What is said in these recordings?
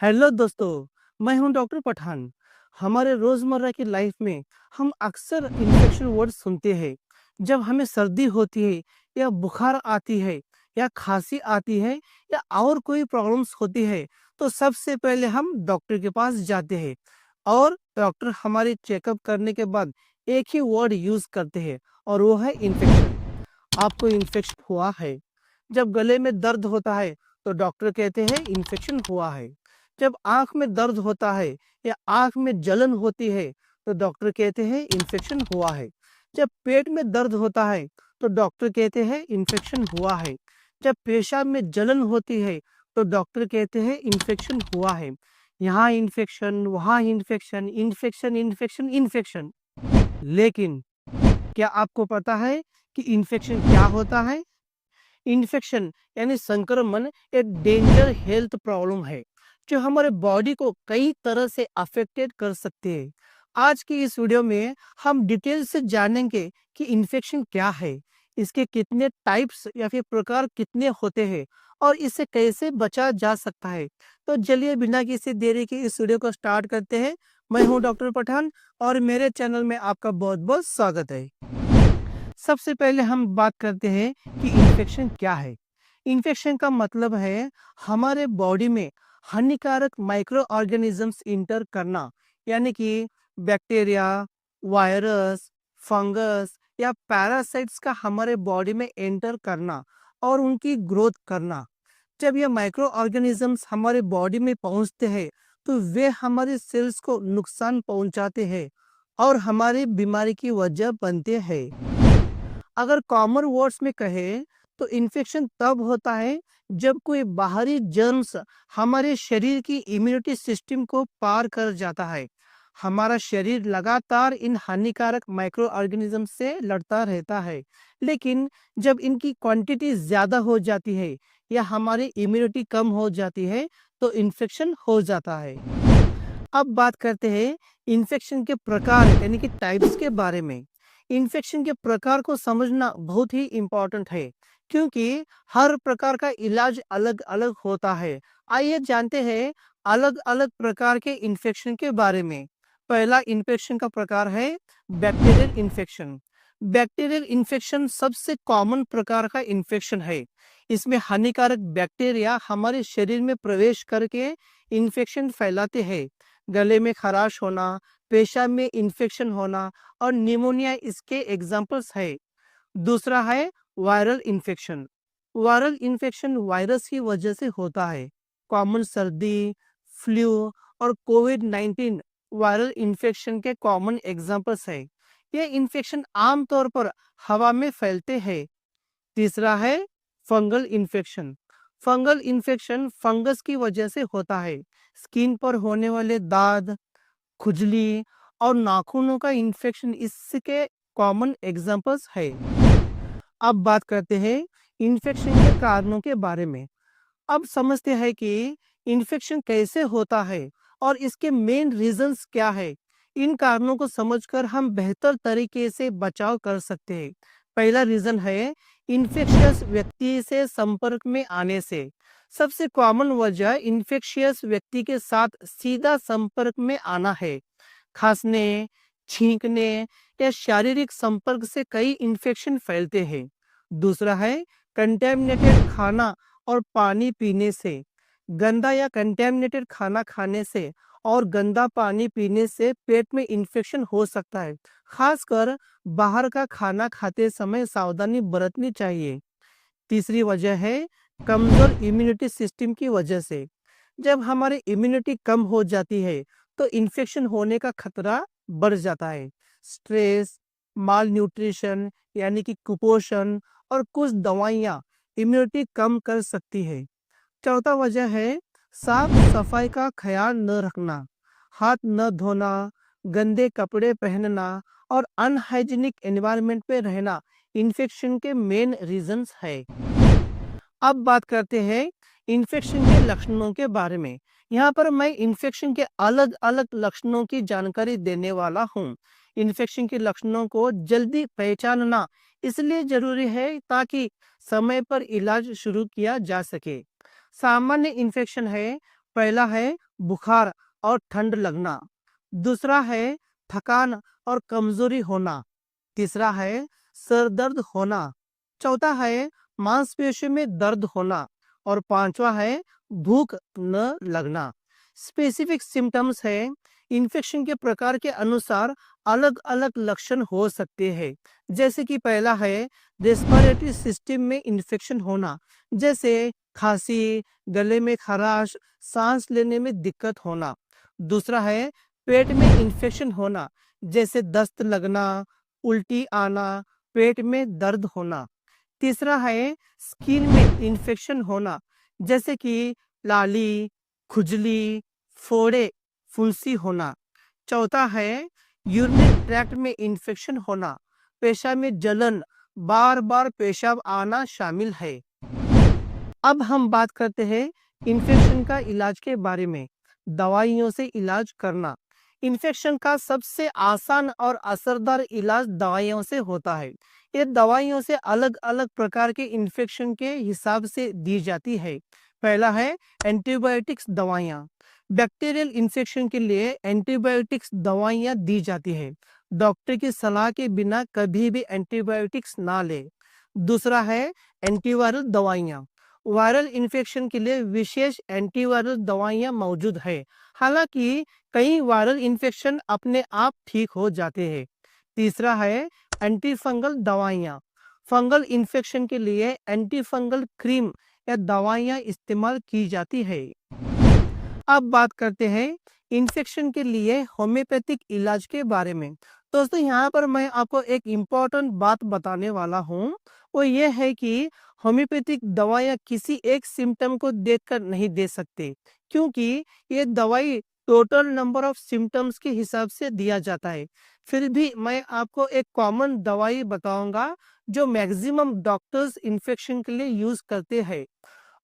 Hello दोस्तों, मैं हूं डॉक्टर पठान। हमारे रोजमर्रा की लाइफ में हम अक्सर इन्फेक्शन वर्ड सुनते हैं। जब हमें सर्दी होती है या बुखार आती है या खांसी आती है या और कोई प्रॉब्लम्स होती है, तो सबसे पहले हम डॉक्टर के पास जाते हैं और डॉक्टर हमारी चेकअप करने के बाद एक ही वर्ड यूज करते हैं और वो है इन्फेक्शन। आपको इन्फेक्शन हुआ है। जब गले में दर्द होता है तो डॉक्टर कहते हैं इन्फेक्शन हुआ है। जब आंख में दर्द होता है या आंख में जलन होती है तो डॉक्टर कहते हैं इन्फेक्शन हुआ है। जब पेट में दर्द होता है तो डॉक्टर कहते हैं इन्फेक्शन हुआ है। जब पेशाब में जलन होती है तो डॉक्टर कहते हैं इन्फेक्शन हुआ है। यहाँ इन्फेक्शन, वहाँ इन्फेक्शन, इन्फेक्शन, इन्फेक्शन, इन्फेक्शन। लेकिन क्या आपको पता है कि इन्फेक्शन क्या होता है? इन्फेक्शन यानी संक्रमण एक डेंजर हेल्थ प्रॉब्लम है जो हमारे बॉडी को कई तरह से अफेक्टेड कर सकते हैं। आज की इस वीडियो में हम डिटेल से जानेंगे कि इन्फेक्शन क्या है, इसके कितने टाइप्स या फिर प्रकार कितने होते हैं और इससे कैसे बचा जा सकता है। तो चलिए बिना किसी देरी के इस वीडियो को स्टार्ट करते हैं। मैं हूं डॉक्टर पठान और मेरे चैनल में आपका बहुत बहुत स्वागत है। सबसे पहले हम बात करते हैं कि इन्फेक्शन क्या है। इन्फेक्शन का मतलब है हमारे बॉडी में हानिकारक माइक्रो ऑर्गेनिजम्स इंटर करना, यानी कि बैक्टीरिया, वायरस, फंगस या पैरासाइट्स का हमारे बॉडी में एंटर करना और उनकी ग्रोथ करना। जब ये माइक्रो ऑर्गेनिजम्स हमारे बॉडी में पहुंचते हैं तो वे हमारे सेल्स को नुकसान पहुंचाते हैं और हमारी बीमारी की वजह बनते हैं। अगर कॉमन वर्ड्स में कहें तो इन्फेक्शन तब होता है जब कोई बाहरी जर्म्स हमारे शरीर की इम्यूनिटी सिस्टम को पार कर जाता है। हमारा शरीर लगातार इन हानिकारक माइक्रो ऑर्गेनिज्म से लड़ता रहता है, लेकिन जब इनकी क्वांटिटी ज्यादा हो जाती है या हमारी इम्यूनिटी कम हो जाती है तो इन्फेक्शन हो जाता है। अब बात करते हैं इन्फेक्शन के प्रकार यानी कि टाइप्स के बारे में। इन्फेक्शन के प्रकार को समझना बहुत ही इम्पोर्टेंट है क्योंकि हर प्रकार का इलाज अलग अलग होता है। आइए जानते हैं अलग अलग प्रकार के इन्फेक्शन के बारे में। पहला इन्फेक्शन का प्रकार है बैक्टीरियल इन्फेक्शन। बैक्टीरियल इन्फेक्शन सबसे कॉमन प्रकार का इन्फेक्शन है। इसमें हानिकारक बैक्टीरिया हमारे शरीर में प्रवेश करके इन्फेक्शन फैलाते हैं। गले में खराश होना, पेशाब में इन्फेक्शन होना और निमोनिया इसके एग्जाम्पल्स है। दूसरा है viral infection. Viral infection virus की वजह से होता है। कॉमन सर्दी, फ्लू और कोविड-19 वायरल इन्फेक्शन के कॉमन एग्जाम्पल्स है। ये इन्फेक्शन आमतौर पर हवा में फैलते हैं। तीसरा है fungal infection. Fungal infection fungus की वजह से होता है। स्किन पर होने वाले दाग, खुजली और नाखूनों का इन्फेक्शन इसके कॉमन एग्जांपल्स है। अब बात करते हैं इन्फेक्शन के कारणों के बारे में। अब समझते हैं कि इन्फेक्शन कैसे होता है और इसके मेन रीजंस क्या है। इन कारणों को समझकर हम बेहतर तरीके से बचाव कर सकते हैं। पहला रीजन है इन्फेक्शियस व्यक्ति से संपर्क में आने से। सबसे कॉमन वजह इन्फेक्शियस व्यक्ति के साथ सीधा संपर्क में आना है। खांसने, छींकने या शारीरिक संपर्क से कई इन्फेक्शन फैलते हैं। दूसरा है कंटेमिनेटेड खाना और पानी पीने से। गंदा या कंटेमिनेटेड खाना खाने से और गंदा पानी पीने से पेट में इन्फेक्शन हो सकता है। खासकर बाहर का खाना खाते समय सावधानी बरतनी चाहिए। तीसरी वजह है कमजोर इम्यूनिटी सिस्टम की वजह से। जब हमारी इम्यूनिटी कम हो जाती है तो इन्फेक्शन होने का खतरा बढ़ जाता है। स्ट्रेस, माल न्यूट्रिशन यानी कि कुपोषण और कुछ दवाइयाँ इम्यूनिटी कम कर सकती है। चौथा वजह है साफ सफाई का ख्याल न रखना। हाथ न धोना, गंदे कपड़े पहनना और अनहाइजीनिक एनवायरनमेंट में रहना इन्फेक्शन के मेन रीजंस है। अब बात करते हैं इन्फेक्शन के लक्षणों के बारे में। यहाँ पर मैं इन्फेक्शन के अलग अलग लक्षणों की जानकारी देने वाला हूँ। इन्फेक्शन के लक्षणों को जल्दी पहचानना इसलिए जरूरी है ताकि समय पर इलाज शुरू किया जा सके। सामान्य इन्फेक्शन है पहला है बुखार और ठंड लगना, दूसरा है थकान और कमजोरी होना, तीसरा है सर दर्द होना, चौथा है मांसपेशियों में दर्द होना और पांचवा है भूख न लगना। स्पेसिफिक सिम्टम्स है, इन्फेक्शन के प्रकार के अनुसार अलग अलग लक्षण हो सकते हैं। जैसे कि पहला है रेस्पिरेटरी सिस्टम में इन्फेक्शन होना, जैसे खांसी, गले में खराश, सांस लेने में दिक्कत होना। दूसरा है पेट में इन्फेक्शन होना, जैसे दस्त लगना, उल्टी आना, पेट में दर्द होना। तीसरा है स्किन में इन्फेक्शन होना, जैसे कि लाली, खुजली, फोड़े, फुंसी होना। चौथा है यूरिनरी ट्रैक्ट में इन्फेक्शन होना, पेशाब में जलन, बार बार पेशाब आना शामिल है। अब हम बात करते हैं इन्फेक्शन का इलाज के बारे में। दवाइयों से इलाज करना। इन्फेक्शन का सबसे आसान और असरदार इलाज दवाइयों से होता है। ये दवाइयों से अलग अलग प्रकार के इन्फेक्शन के हिसाब से दी जाती है। पहला है एंटीबायोटिक्स दवाइयाँ। बैक्टीरियल इन्फेक्शन के लिए एंटीबायोटिक्स दवाइयाँ दी जाती है। डॉक्टर की सलाह के बिना कभी भी एंटीबायोटिक्स ना ले। दूसरा है एंटीवायरल दवाइयाँ। वायरल इन्फेक्शन के लिए विशेष एंटीवायरल दवाइयाँ मौजूद है। हालांकि कई वायरल इन्फेक्शन अपने आप ठीक हो जाते हैं। तीसरा है एंटी फंगल दवाइयाँ। फंगल इन्फेक्शन के लिए एंटी फंगल क्रीम या दवाइयाँ इस्तेमाल की जाती है। अब बात करते हैं इन्फेक्शन के लिए होम्योपैथिक इलाज के बारे में। दोस्तों यहाँ पर मैं आपको एक इम्पोर्टेंट बात बताने वाला हूँ, वो ये है कि होम्योपैथिक दवाइयाँ किसी एक सिम्टम को देखकर नहीं दे सकते, क्योंकि ये दवाई टोटल नंबर ऑफ सिम्टम्स के हिसाब से दिया जाता है। फिर भी मैं आपको एक कॉमन दवाई बताऊंगा जो मैक्सिमम डॉक्टर्स इन्फेक्शन के लिए यूज करते हैं,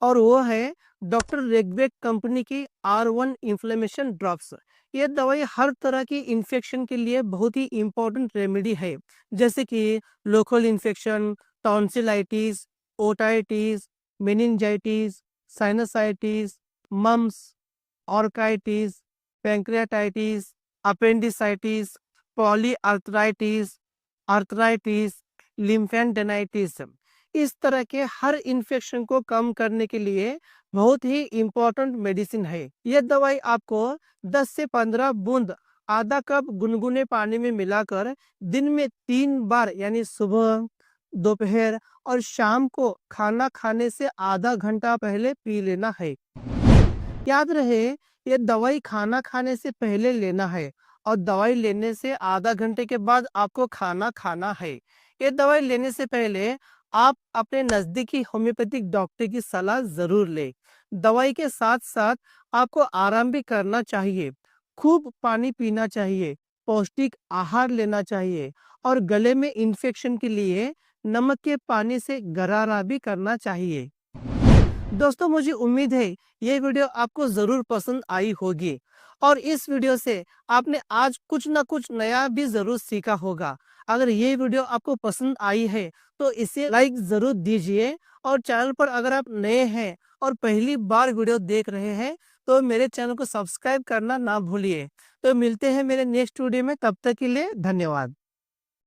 और वो है डॉक्टर रेगवेक कंपनी की R1 इन्फ्लेमेशन ड्रॉप्स। ये दवाई हर तरह की इन्फेक्शन के लिए बहुत ही इम्पोर्टेंट रेमेडी है, जैसे कि local infection, tonsillitis, otitis, meningitis, sinusitis, mumps, orchitis, pancreatitis, appendicitis, polyarthritis, arthritis, lymphadenitis. इस तरह के हर इन्फेक्शन को कम करने के लिए बहुत ही इम्पोर्टेंट मेडिसिन है। यह दवाई आपको 10 से 15 बूंद आधा कप गुनगुने पानी में मिलाकर दिन में 3 बार यानी सुबह, दोपहर और शाम को खाना खाने से आधा घंटा पहले पी लेना है। याद रहे, ये दवाई खाना खाने से पहले लेना है और दवाई लेने से आधा घंटे के बाद आपको खाना खाना है। ये दवाई लेने से पहले आप अपने नज़दीकी होम्योपैथिक डॉक्टर की सलाह ज़रूर लें। दवाई के साथ साथ आपको आराम भी करना चाहिए, खूब पानी पीना चाहिए, पौष्टिक आहार लेना चाहिए और गले में इन्फेक्शन के लिए नमक के पानी से गरारा भी करना चाहिए। दोस्तों मुझे उम्मीद है ये वीडियो आपको ज़रूर पसंद आई होगी और इस वीडियो से आपने आज कुछ ना कुछ नया भी ज़रूर सीखा होगा। अगर ये वीडियो आपको पसंद आई है तो इसे लाइक ज़रूर दीजिए और चैनल पर अगर आप नए हैं और पहली बार वीडियो देख रहे हैं तो मेरे चैनल को सब्सक्राइब करना ना भूलिए। तो मिलते हैं मेरे नेक्स्ट वीडियो में, तब तक के लिए धन्यवाद।